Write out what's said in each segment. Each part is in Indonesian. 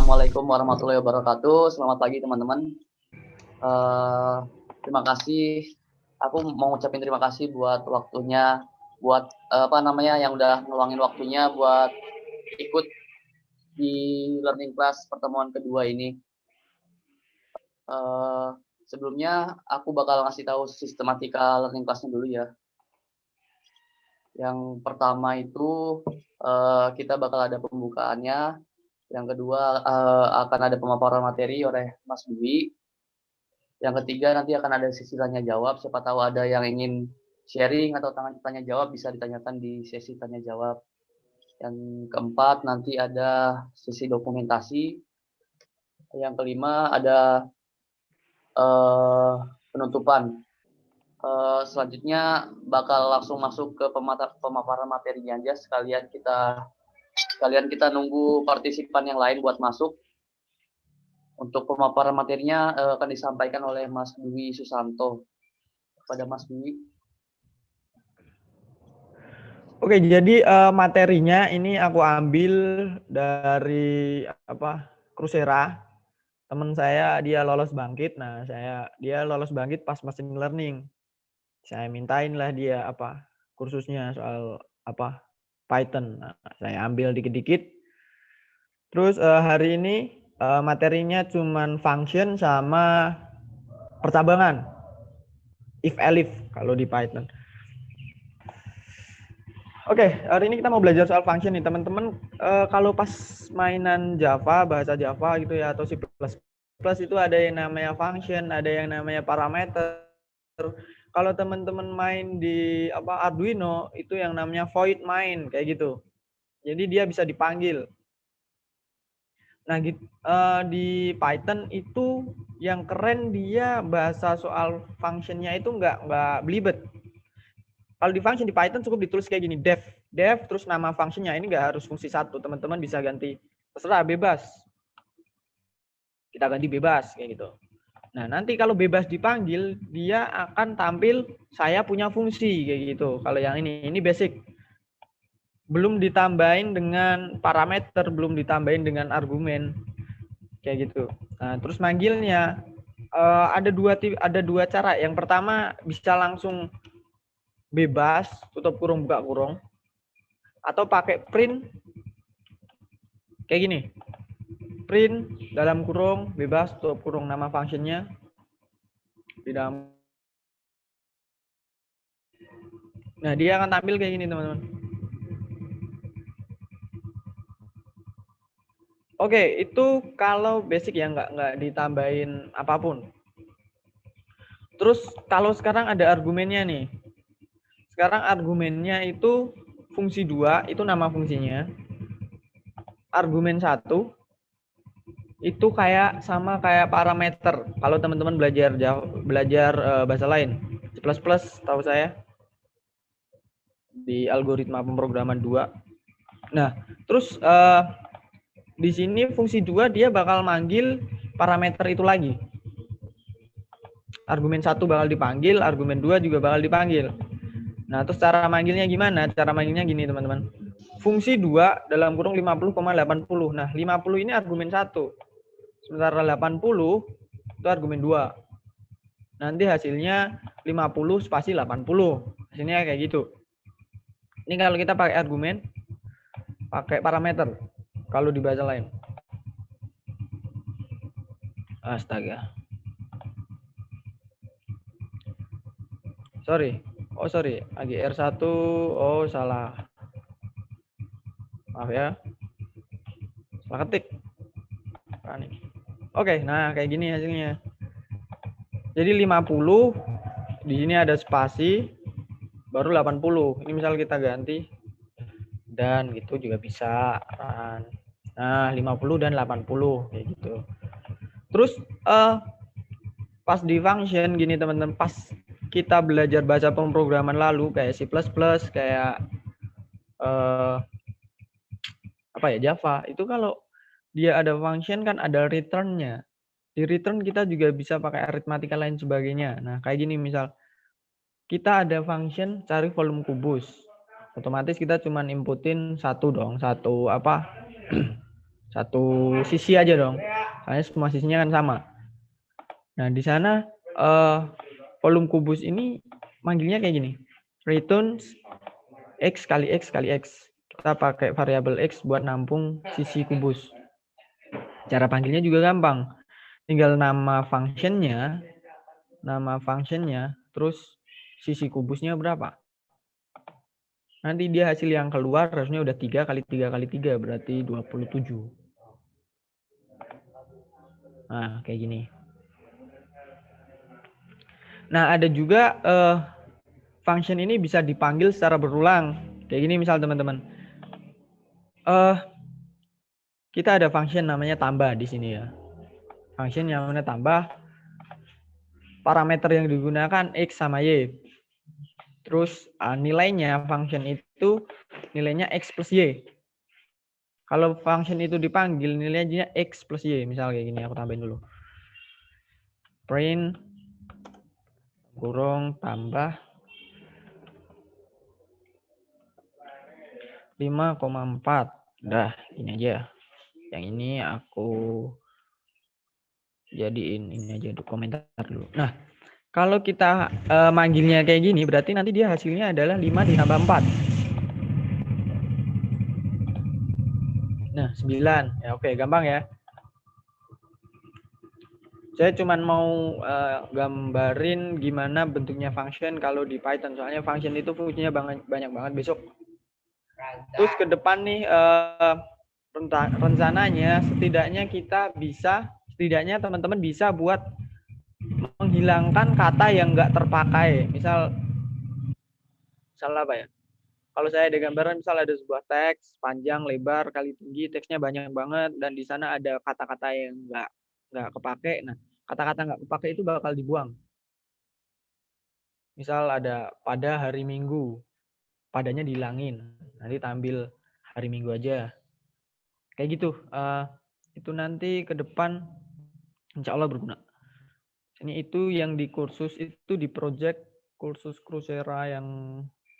Assalamualaikum warahmatullahi wabarakatuh. Selamat pagi teman-teman. Terima kasih. Aku mau ngucapin terima kasih buat waktunya, buat yang udah ngeluangin waktunya buat ikut di learning class pertemuan kedua ini. Sebelumnya aku bakal ngasih tahu sistematika learning class-nya dulu ya. Yang pertama itu kita bakal ada pembukaannya. Yang kedua akan ada pemaparan materi oleh Mas Dwi. Yang ketiga nanti akan ada sesi tanya jawab. Siapa tahu ada yang ingin sharing atau tanya jawab bisa ditanyakan di sesi tanya jawab. Yang keempat nanti ada sesi dokumentasi. Yang kelima ada penutupan. Selanjutnya bakal langsung masuk ke pemaparan materinya aja. Sekalian kita nunggu partisipan yang lain buat masuk. Untuk pemaparan materinya akan disampaikan oleh Mas Dwi Susanto. Kepada Mas Dwi. Oke, jadi materinya ini aku ambil dari Coursera. Teman saya dia lolos bangkit. Nah, dia lolos bangkit pas machine learning. Saya mintain lah dia kursusnya soal Python. Nah, saya ambil dikit-dikit. Terus hari ini materinya cuman function sama percabangan. If elif kalau di Python. Oke, hari ini kita mau belajar soal function nih, teman-teman. Kalau pas mainan Java, bahasa Java gitu ya, atau C++, itu ada yang namanya function, ada yang namanya parameter. Kalau teman-teman main di Arduino, itu yang namanya void main, kayak gitu. Jadi dia bisa dipanggil. Nah, di Python itu yang keren dia bahasa soal functionnya itu nggak belibet. Kalau di function di Python cukup ditulis kayak gini, def terus nama functionnya, ini nggak harus fungsi satu, teman-teman bisa ganti, terserah, bebas. Kita ganti bebas kayak gitu. Nah, nanti kalau bebas dipanggil, dia akan tampil saya punya fungsi kayak gitu. Kalau yang ini basic. Belum ditambahin dengan parameter, belum ditambahin dengan argumen kayak gitu. Nah, terus manggilnya ada dua cara. Yang pertama bisa langsung bebas, tutup kurung, buka kurung, atau pakai print kayak gini, print dalam kurung, bebas, tutup kurung, nama functionnya di dalam. Nah, dia akan tampil kayak gini, teman-teman. Oke, itu kalau basic ya, nggak ditambahin apapun. Terus kalau sekarang ada argumennya nih. Sekarang argumennya itu fungsi 2, itu nama fungsinya. Argumen 1 itu sama kayak parameter. Kalau teman-teman belajar bahasa lain, C++ tahu saya di algoritma pemrograman 2. Nah, terus di sini fungsi 2 dia bakal manggil parameter itu lagi. Argumen 1 bakal dipanggil, argumen 2 juga bakal dipanggil. Nah, terus cara manggilnya gimana? Cara manggilnya gini, teman-teman. Fungsi 2 dalam kurung 50,80. Nah, 50 ini argumen 1. Sementara 80 itu argumen 2. Nanti hasilnya 50 spasi 80. Hasilnya kayak gitu. Ini kalau kita pakai argumen, pakai parameter. Kalau di bahasa lain. Astaga. Sorry. AGR1. Oh, salah. Maaf ya. Salah ketik. Oke, nah kayak gini hasilnya. Jadi 50, di sini ada spasi, baru 80. Ini misal kita ganti, dan gitu juga bisa. Nah, 50 dan 80, kayak gitu. Terus, pas di function gini teman-teman, pas kita belajar bahasa pemrograman lalu, kayak C++, kayak Java, itu kalau dia ada function kan ada return-nya. Di return kita juga bisa pakai aritmatika lain sebagainya. Nah, kayak gini misal kita ada function cari volume kubus. Otomatis kita cuma inputin satu Satu sisi aja dong. Soalnya semua sisinya kan sama. Nah, di sana volume kubus ini manggilnya kayak gini. Return X kali X kali X. Kita pakai variabel X buat nampung sisi kubus. Cara panggilnya juga gampang. Tinggal nama functionnya, terus sisi kubusnya berapa. Nanti dia hasil yang keluar harusnya udah 3 kali 3 kali 3, berarti 27. Nah, kayak gini. Nah, ada juga function ini bisa dipanggil secara berulang. Kayak gini misal teman-teman. Kita ada function namanya tambah di sini ya. Function yang namanya tambah. Parameter yang digunakan X sama Y. Terus nilainya function itu nilainya X plus Y. Kalau function itu dipanggil nilainya X plus Y. Misal kayak gini, aku tambahin dulu. Print kurung tambah 5,4. Udah, ini aja. Yang ini aku jadiin ini aja untuk komentar dulu. Nah, kalau kita manggilnya kayak gini, berarti nanti dia hasilnya adalah 5 ditambah 4. Nah, 9. Ya, oke, gampang ya. Saya cuma mau gambarin gimana bentuknya function kalau di Python. Soalnya function itu fungsinya banyak banget besok. Terus ke depan nih rencananya setidaknya teman-teman bisa buat menghilangkan kata yang nggak terpakai. Misal apa ya? Kalau saya ada gambaran, misal ada sebuah teks panjang, lebar, kali tinggi, teksnya banyak banget, dan di sana ada kata-kata yang nggak kepake. Nah, kata-kata nggak kepake itu bakal dibuang. Misal ada pada hari Minggu, padanya dihilangin, nanti tampil hari Minggu aja. Kayak gitu. Itu nanti ke depan insya Allah berguna. Ini itu yang di kursus itu di project kursus Coursera yang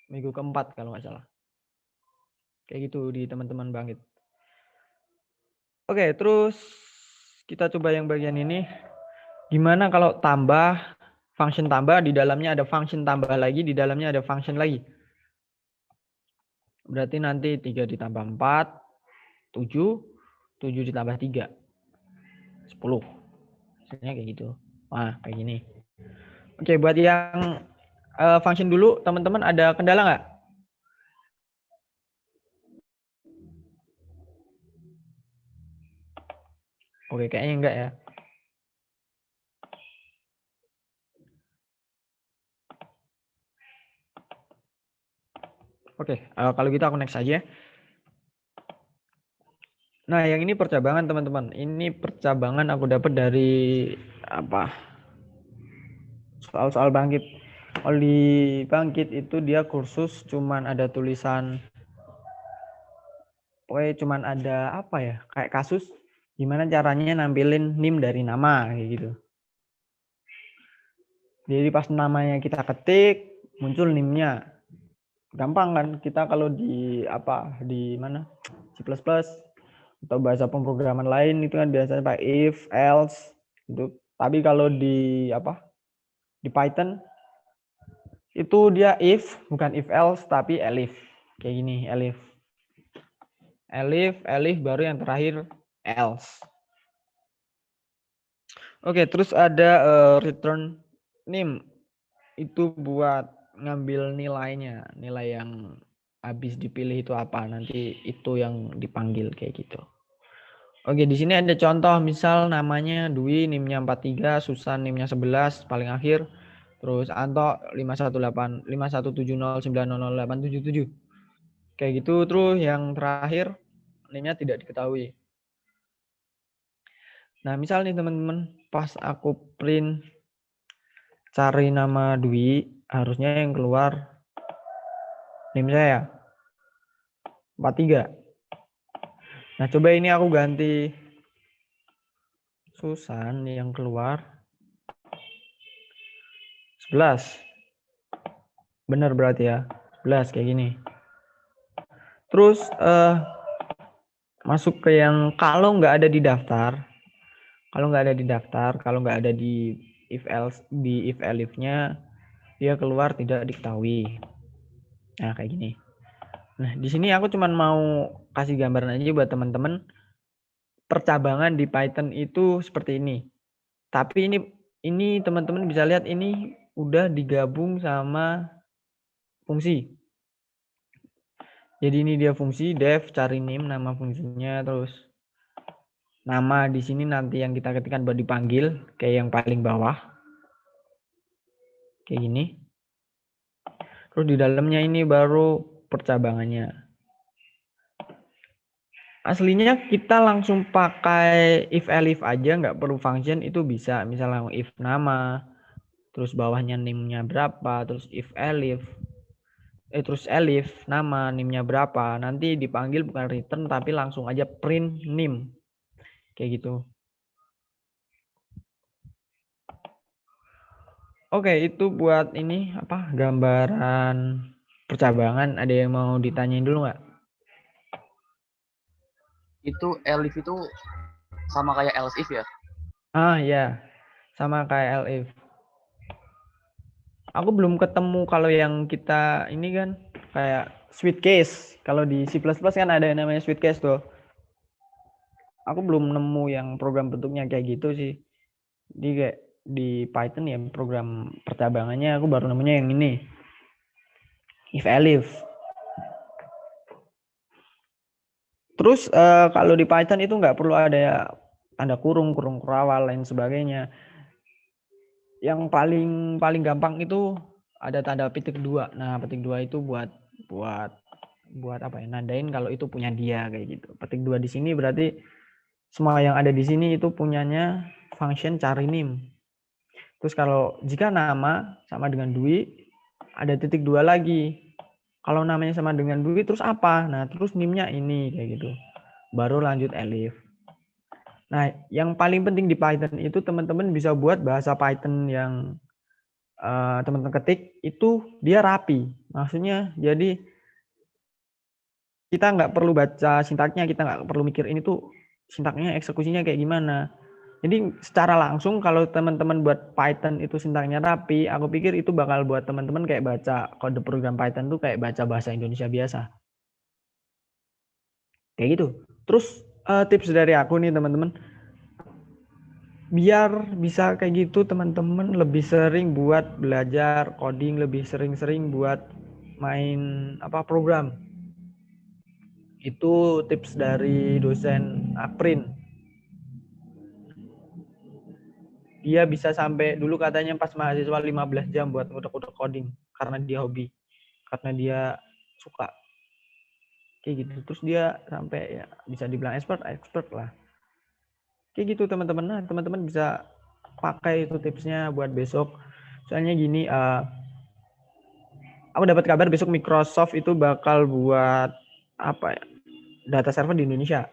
minggu keempat kalau nggak salah. Kayak gitu di teman-teman Bangkit. Oke, terus kita coba yang bagian ini. Gimana kalau tambah, function tambah, di dalamnya ada function tambah lagi, di dalamnya ada function lagi. Berarti nanti 3 ditambah 4, 7, 7 ditambah 3, 10. Hasilnya kayak gitu. Wah, kayak gini. Oke, buat yang function dulu, teman-teman ada kendala nggak? Oke, kayaknya enggak ya. Oke, kalau gitu aku next aja. Nah, yang ini percabangan teman-teman. Ini percabangan aku dapat dari apa? Soal-soal Bangkit. Kalau di Bangkit itu dia kursus cuman ada tulisan, pokoknya cuman ada apa ya? Kayak kasus gimana caranya nampilin NIM dari nama kayak gitu. Jadi pas namanya kita ketik muncul NIM-nya. Gampang kan kita kalau di mana C++ atau bahasa pemrograman lain itu kan biasanya pakai if, else gitu. Tapi kalau di di Python itu dia if bukan if else tapi elif. Kayak gini, elif. Elif baru yang terakhir else. Oke, terus ada return NIM. Itu buat ngambil nilainya, nilai yang habis dipilih itu apa, nanti itu yang dipanggil kayak gitu. Oke, di sini ada contoh, misal namanya Dwi, NIM-nya 43, Susan NIM-nya 11 paling akhir, terus Anto 5185170900877. Kayak gitu, terus yang terakhir NIM-nya tidak diketahui. Nah, misal nih teman-teman, pas aku print cari nama Dwi, harusnya yang keluar NIM saya 43. Nah, coba ini aku ganti Susan yang keluar 11. Bener berarti ya. 11 kayak gini. Terus masuk ke yang kalau nggak ada di daftar, kalau nggak ada di daftar, kalau nggak ada di if else di if elif-nya, dia keluar tidak diketahui. Nah, kayak gini. Nah, di sini aku cuman mau kasih gambaran aja buat teman-teman. Percabangan di Python itu seperti ini. Tapi ini teman-teman bisa lihat ini udah digabung sama fungsi. Jadi ini dia fungsi def cari name nama fungsinya, terus nama di sini nanti yang kita ketikkan buat dipanggil kayak yang paling bawah. Kayak gini. Terus di dalamnya ini baru percabangannya. Aslinya kita langsung pakai if elif aja, nggak perlu function, itu bisa. Misalnya if nama, terus bawahnya name-nya berapa, terus if elif, terus elif nama name-nya berapa, nanti dipanggil bukan return tapi langsung aja print name kayak gitu. Oke, itu buat ini apa gambaran percabangan. Ada yang mau ditanyain dulu nggak? Itu elif itu sama kayak else if ya? Ya, sama kayak elif. Aku belum ketemu kalau yang kita ini kan kayak switch case. Kalau di C++ kan ada yang namanya switch case tuh. Aku belum nemu yang program bentuknya kayak gitu sih. Jadi kayak di Python ya program percabangannya aku baru nemunya yang ini. If elif. Terus kalau di Python itu nggak perlu ada tanda kurung, kurung kurawal lain sebagainya. Yang paling gampang itu ada tanda petik 2. Nah, petik 2 itu buat apa ya? Nandain kalau itu punya dia kayak gitu. Petik 2 di sini berarti semua yang ada di sini itu punyanya function cari name. Terus kalau jika nama sama dengan Dwi, ada titik 2 lagi. Kalau namanya sama dengan Dwi terus apa? Nah, terus name-nya ini kayak gitu. Baru lanjut elif. Nah, yang paling penting di Python itu teman-teman bisa buat bahasa Python yang teman-teman ketik itu dia rapi. Maksudnya jadi kita nggak perlu baca sintaknya, kita nggak perlu mikir ini tuh sintaknya eksekusinya kayak gimana. Jadi secara langsung kalau teman-teman buat Python itu sintaknya rapi, aku pikir itu bakal buat teman-teman kayak baca kode program Python tuh kayak baca bahasa Indonesia biasa. Kayak gitu. Terus tips dari aku nih teman-teman, biar bisa kayak gitu teman-teman lebih sering buat belajar coding, lebih sering-sering buat main program. Itu tips dari dosen Aprin. Dia bisa sampai dulu katanya pas mahasiswa 15 jam buat udah coding karena dia hobi, karena dia suka kayak gitu. Terus dia sampai ya bisa dibilang expert lah. Kayak gitu teman-teman. Nah, teman-teman bisa pakai itu tipsnya buat besok. Soalnya gini, aku dapat kabar besok Microsoft itu bakal buat data server di Indonesia.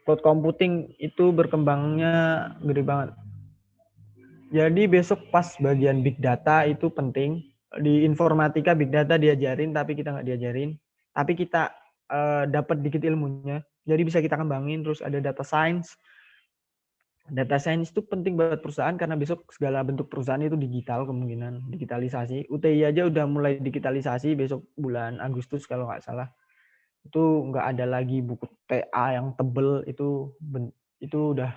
Cloud computing itu berkembangnya gede banget. Jadi besok pas bagian big data itu penting. Di informatika big data diajarin tapi kita nggak diajarin. Tapi kita dapat dikit ilmunya. Jadi bisa kita kembangin. Terus ada data science. Data science itu penting buat perusahaan karena besok segala bentuk perusahaan itu digital, kemungkinan digitalisasi. UTI aja udah mulai digitalisasi besok bulan Agustus kalau nggak salah. Itu nggak ada lagi buku TA yang tebel, itu udah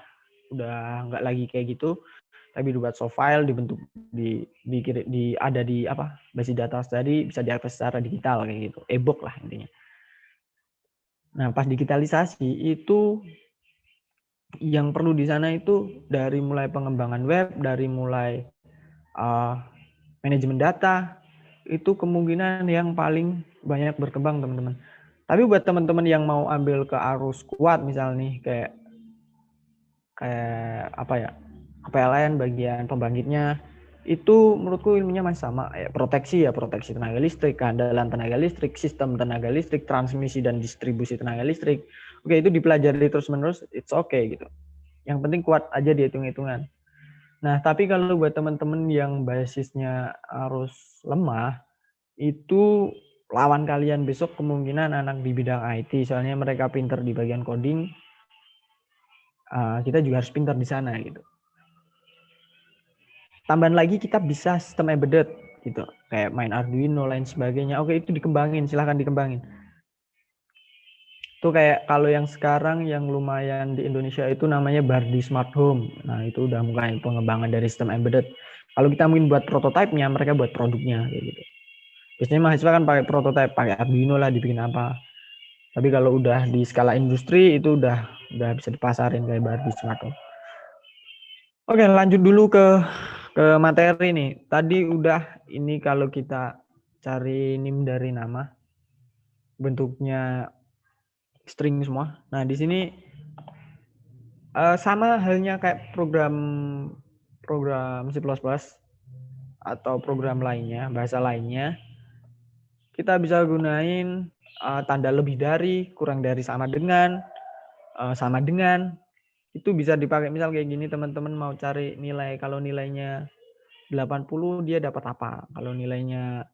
nggak lagi kayak gitu. Tapi dibuat soft file, dibentuk ada di basis data tadi, bisa diakses secara digital kayak gitu, e-book lah intinya. Nah pas digitalisasi itu yang perlu di sana itu dari mulai pengembangan web, dari mulai manajemen data, itu kemungkinan yang paling banyak berkembang teman-teman. Tapi buat teman-teman yang mau ambil ke arus kuat misalnya nih kayak PLN bagian pembangkitnya, itu menurutku ilmunya masih sama, proteksi tenaga listrik, keandalan tenaga listrik, sistem tenaga listrik, transmisi dan distribusi tenaga listrik. Oke, itu dipelajari terus-menerus, it's okay gitu. Yang penting kuat aja di hitung-hitungan. Nah, tapi kalau buat teman-teman yang basisnya harus lemah, itu lawan kalian besok kemungkinan anak di bidang IT, soalnya mereka pinter di bagian coding, kita juga harus pintar di sana gitu. Tambahan lagi kita bisa sistem embedded gitu, kayak main Arduino lain sebagainya. Oke, itu dikembangin, silahkan dikembangin. Itu kayak kalau yang sekarang yang lumayan di Indonesia itu namanya Bardi Smart Home. Nah, itu udah mulai pengembangan dari sistem embedded. Kalau kita mungkin buat prototipenya, mereka buat produknya kayak gitu. Biasanya mahasiswa kan pakai prototipe, pakai Arduino lah, dibikin apa. Tapi kalau udah di skala industri itu udah bisa dipasarin kayak Bardi Smart Home. Oke, lanjut dulu ke materi nih. Tadi udah ini kalau kita cari NIM dari nama, bentuknya string semua. Nah, di sini sama halnya kayak program C++ atau program lainnya, bahasa lainnya. Kita bisa gunain tanda lebih dari, kurang dari, sama dengan, sama dengan. Itu bisa dipakai misal kayak gini, teman-teman mau cari nilai, kalau nilainya 80 dia dapat apa, kalau nilainya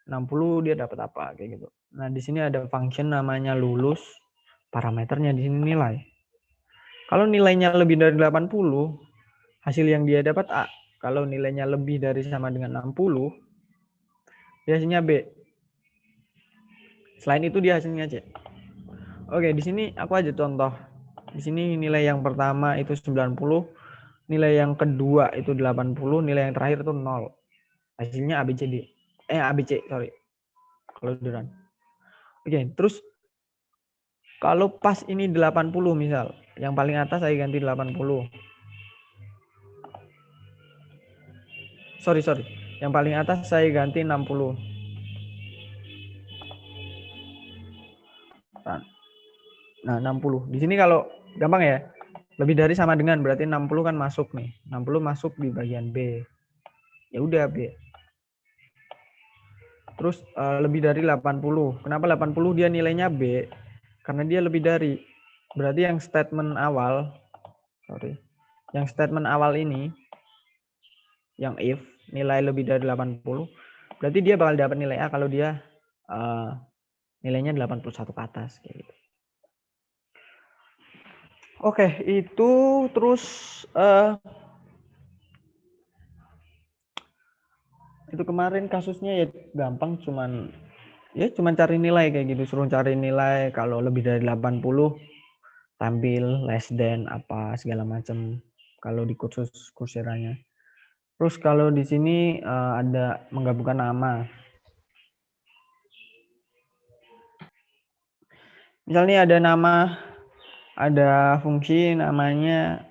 60 dia dapat apa, kayak gitu. Nah, di sini ada function namanya lulus, parameternya di sini nilai. Kalau nilainya lebih dari 80, hasil yang dia dapat A. Kalau nilainya lebih dari sama dengan 60, dia hasilnya B. Selain itu dia hasilnya C. Oke, di sini aku aja contoh. Di sini nilai yang pertama itu 90, nilai yang kedua itu 80, nilai yang terakhir itu 0. Hasilnya ABCD. ABC, sorry. Kalau di run. Oke, terus kalau pas ini 80 misal, yang paling atas saya ganti 80. Sorry. Yang paling atas saya ganti 60. Nah, 60. Di sini kalau gampang ya, lebih dari sama dengan berarti 60 kan masuk nih. 60 masuk di bagian B. Ya udah B. Terus lebih dari 80. Kenapa 80 dia nilainya B? Karena dia lebih dari. Berarti yang statement awal, yang statement awal ini, yang if nilai lebih dari 80, berarti dia bakal dapat nilai A kalau dia nilainya 81 ke atas kayak gitu. Oke, itu terus itu kemarin kasusnya ya gampang, cuman cari nilai kayak gitu, suruh cari nilai kalau lebih dari 80 tampil less than apa segala macam kalau di kursus Coursera-nya. Terus kalau di sini ada menggabungkan nama. Misalnya ada nama, ada fungsi namanya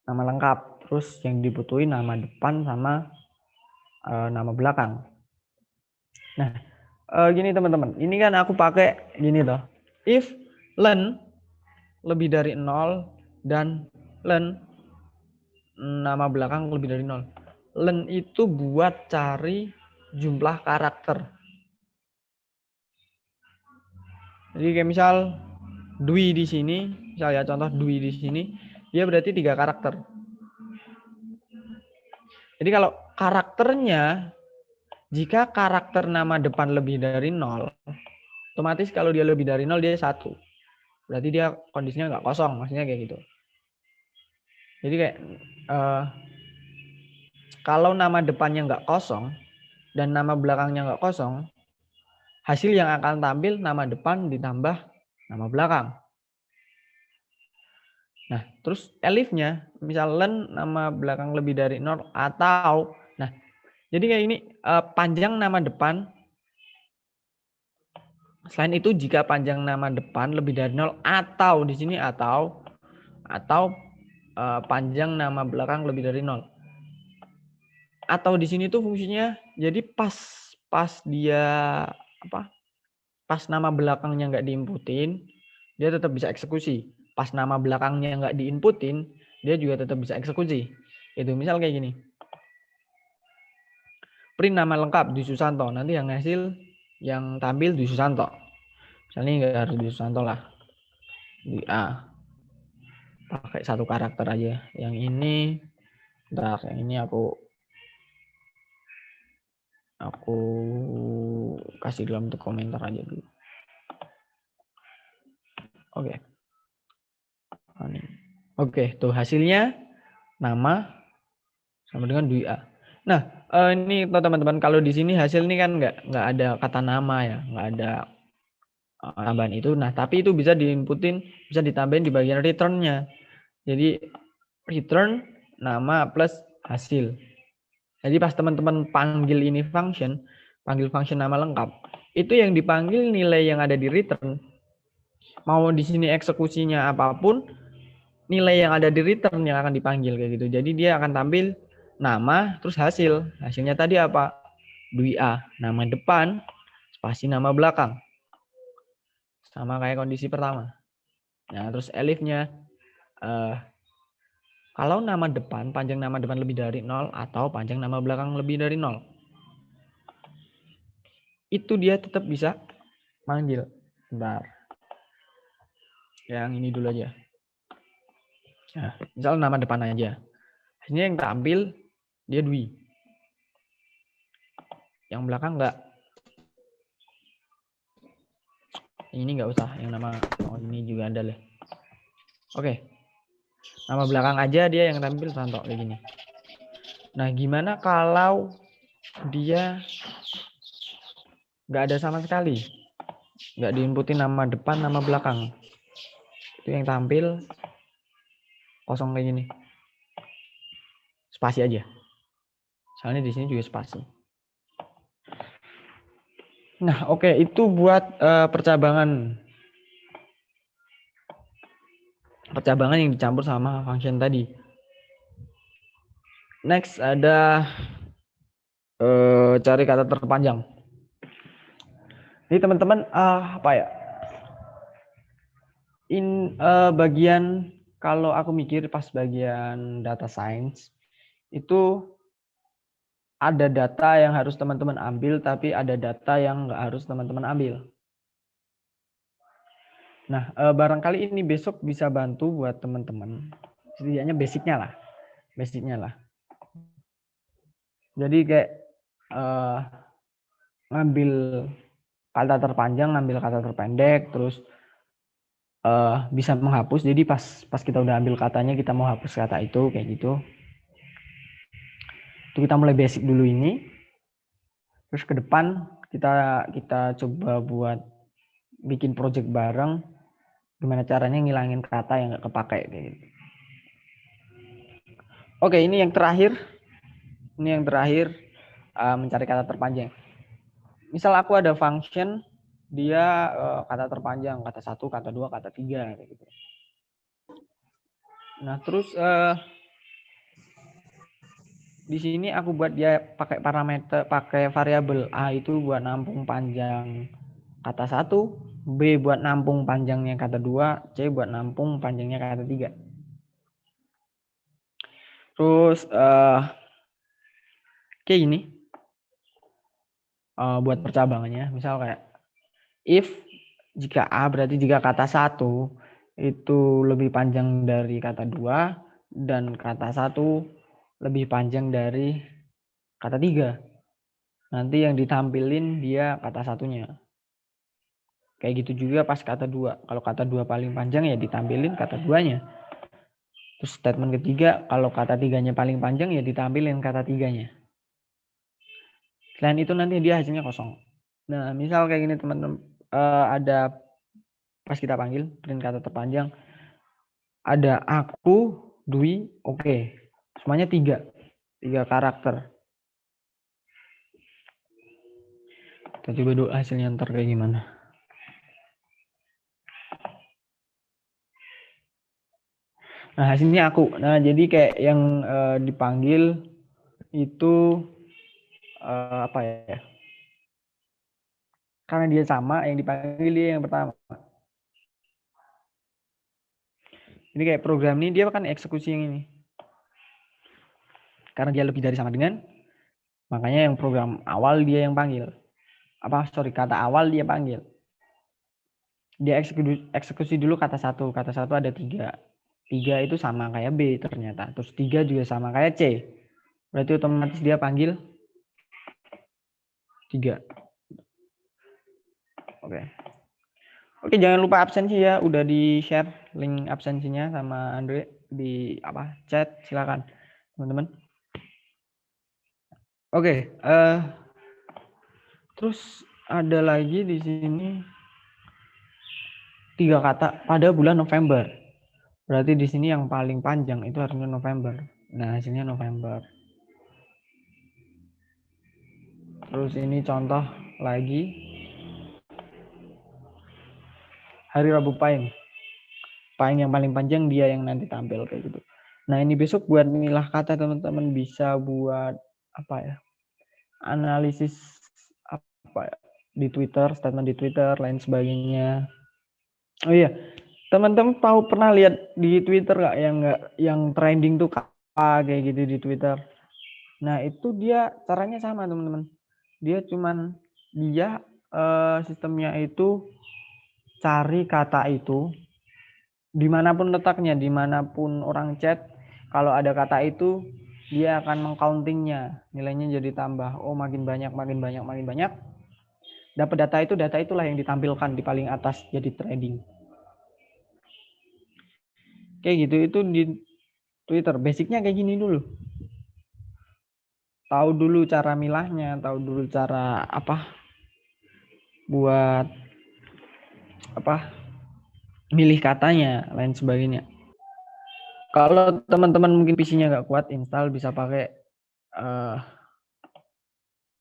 nama lengkap, terus yang dibutuhin nama depan sama nama belakang. Nah, gini teman-teman, ini kan aku pakai gini loh. If len lebih dari 0 dan len nama belakang lebih dari 0. Len itu buat cari jumlah karakter. Jadi kayak misal Dwi di sini, saya contoh Dwi di sini, dia berarti 3 karakter. Jadi kalau karakternya, jika karakter nama depan lebih dari 0, otomatis kalau dia lebih dari 0 dia 1. Berarti dia kondisinya nggak kosong, maksudnya kayak gitu. Jadi kayak kalau nama depannya nggak kosong dan nama belakangnya nggak kosong, hasil yang akan tampil nama depan ditambah nama belakang. Nah, terus elifnya, misalnya nama belakang lebih dari 0 atau, nah, jadi kayak ini panjang nama depan. Selain itu jika panjang nama depan lebih dari 0 atau di sini atau panjang nama belakang lebih dari 0. Atau di sini tuh fungsinya jadi pas dia pas nama belakangnya nggak diinputin, dia tetap bisa eksekusi. Pas nama belakangnya nggak diinputin, dia juga tetap bisa eksekusi. Itu misal kayak gini. Print nama lengkap Dwi Susanto, nanti yang hasil yang tampil Dwi Susanto. Misalnya nggak harus Dwi Susanto lah, di A. Pakai 1 karakter aja. Yang ini, yang ini aku kasih dalam bentuk komentar aja dulu. Oke. Oke, tuh hasilnya nama sama dengan dui A. Nah, ini teman-teman, kalau di sini hasil ini kan nggak ada kata nama ya, nggak ada tambahan itu. Nah, tapi itu bisa diinputin, bisa ditambahin di bagian return-nya. Jadi return nama plus hasil. Jadi pas teman-teman panggil ini function, panggil function nama lengkap, itu yang dipanggil nilai yang ada di return. Mau di sini eksekusinya apapun, nilai yang ada di return yang akan dipanggil kayak gitu. Jadi dia akan tampil nama terus hasil. Hasilnya tadi apa? Dui A, nama depan, spasi nama belakang. Sama kayak kondisi pertama. Nah, terus elifnya kalau nama depan, panjang nama depan lebih dari 0 atau panjang nama belakang lebih dari 0. Itu dia tetap bisa manggil. Bentar. Yang ini dulu aja. Nah, misal nama depan aja. Ini yang tampil dia Dwi. Yang belakang enggak. Ini enggak usah. Yang nama ini juga ada lah. Oke. Nama belakang aja dia yang tampil Santo kayak gini. Nah, gimana kalau dia enggak ada sama sekali? Enggak diinputin nama depan, nama belakang. Itu yang tampil kosong kayak gini. Spasi aja. Soalnya di sini juga spasi. Nah, oke, itu buat percabangan yang dicampur sama function tadi. Next ada cari kata terpanjang. Ini teman-teman apa ya? Bagian kalau aku mikir pas bagian data science itu ada data yang harus teman-teman ambil, tapi ada data yang nggak harus teman-teman ambil. Nah, barangkali ini besok bisa bantu buat teman-teman. Setidaknya basicnya lah. Jadi kayak ngambil kata terpanjang, ngambil kata terpendek, terus bisa menghapus. Jadi pas kita udah ambil katanya, kita mau hapus kata itu kayak gitu. Itu kita mulai basic dulu ini. Terus ke depan kita coba buat bikin project bareng. Gimana caranya ngilangin kata yang nggak kepake kayak gitu. Oke, ini yang terakhir. Mencari kata terpanjang. Misal aku ada function dia kata terpanjang, kata 1, kata 2, kata 3 kayak gitu. Nah, terus di sini aku buat dia pakai parameter, pakai variabel A itu buat nampung panjang kata 1, B buat nampung panjangnya kata 2, C buat nampung panjangnya kata 3. Terus kayak gini. Buat percabangannya, misal kayak if jika A berarti jika kata 1 itu lebih panjang dari kata 2 dan kata 1 lebih panjang dari kata 3. Nanti yang ditampilin dia kata satunya. Kayak gitu juga pas kata 2. Kalau kata 2 paling panjang ya ditampilin kata 2-nya. Terus statement ketiga, kalau kata 3-nya paling panjang ya ditampilin kata 3-nya. Selain itu nanti dia hasilnya kosong. Nah, misal kayak gini teman-teman, ada pas kita panggil print kata terpanjang, ada aku, Dwi, oke. Semuanya 3 karakter. Kita coba dulu hasilnya ntar kayak gimana. Nah, hasilnya aku. Nah, jadi kayak yang dipanggil itu apa ya? Karena dia sama, yang dipanggil dia yang pertama. Jadi kayak program ini dia akan eksekusi yang ini. Karena dia lebih dari sama dengan, makanya yang program awal dia yang panggil. Kata awal dia panggil. Dia eksekusi dulu kata 1. Kata 1 ada 3. 3 itu sama kayak B ternyata. Terus 3 juga sama kayak C. Berarti otomatis dia panggil 3. Oke, jangan lupa absensi ya. Udah di-share link absensinya sama Andre. di apa chat, silakan teman-teman. Oke, terus ada lagi di sini 3 kata pada bulan November. Berarti di sini yang paling panjang itu harusnya November. Nah, hasilnya November. Terus ini contoh lagi hari Rabu Pahing. Pahing yang paling panjang dia yang nanti tampil kayak gitu. Nah, ini besok buat milah kata teman-teman bisa buat apa ya? Analisis apa ya? Di Twitter, statement di Twitter, lain sebagainya. Oh iya, teman-teman tahu pernah lihat di Twitter nggak yang trending tuh kayak gitu di Twitter. Nah, itu dia caranya sama, teman-teman. Dia sistemnya itu cari kata itu dimanapun letaknya, dimanapun orang chat, kalau ada kata itu dia akan mengcountingnya, nilainya jadi tambah. Oh, makin banyak. Dapat data itulah yang ditampilkan di paling atas jadi trading. Kayak gitu, itu di Twitter. Basicnya kayak gini dulu. Tahu dulu cara milahnya, tahu dulu cara buat milih katanya, lain sebagainya. Kalau teman-teman mungkin PC-nya nggak kuat, install bisa pakai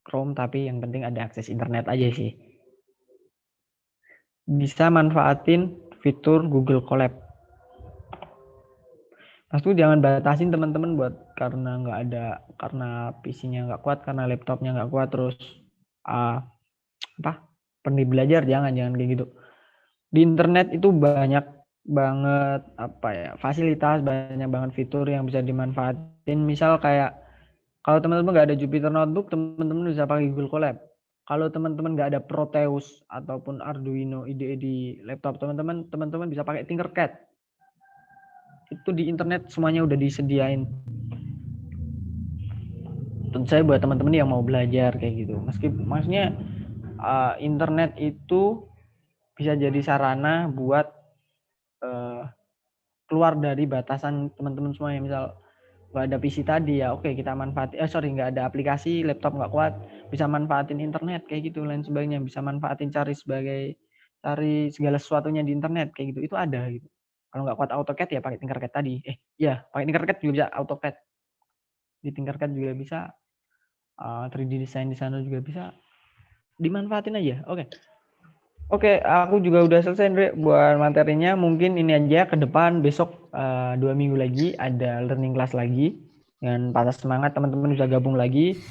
Chrome, tapi yang penting ada akses internet aja sih. Bisa manfaatin fitur Google Colab. Pasti jangan batasin teman-teman buat karena PC-nya nggak kuat, karena laptopnya nggak kuat, terus pergi belajar, jangan kayak gitu. Di internet itu banyak banget fasilitas, banyak banget fitur yang bisa dimanfaatin. Misal kayak kalau teman-teman nggak ada Jupyter Notebook, teman-teman bisa pakai Google Colab. Kalau teman-teman nggak ada Proteus ataupun Arduino IDE di laptop teman-teman bisa pakai Tinkercad. Itu di internet semuanya udah disediain. Tentu saya buat teman-teman yang mau belajar kayak gitu. Maksudnya internet itu bisa jadi sarana buat keluar dari batasan teman-teman semua. Yang misal nggak ada PC tadi, ya oke, kita manfaatin. Nggak ada aplikasi, laptop nggak kuat, bisa manfaatin internet kayak gitu, lain sebagainya. Bisa manfaatin cari segala sesuatunya di internet kayak gitu. Itu ada gitu. Kalau nggak kuat AutoCAD ya pakai Tinkercad tadi. Pakai Tinkercad juga bisa, AutoCAD di Tinkercad juga bisa, 3D design di sana juga bisa, dimanfaatin aja. Oke, aku juga udah selesai, Andre, buat materinya. Mungkin ini aja, ke depan besok 2 minggu lagi ada learning class lagi. Dengan patah semangat teman-teman bisa gabung lagi.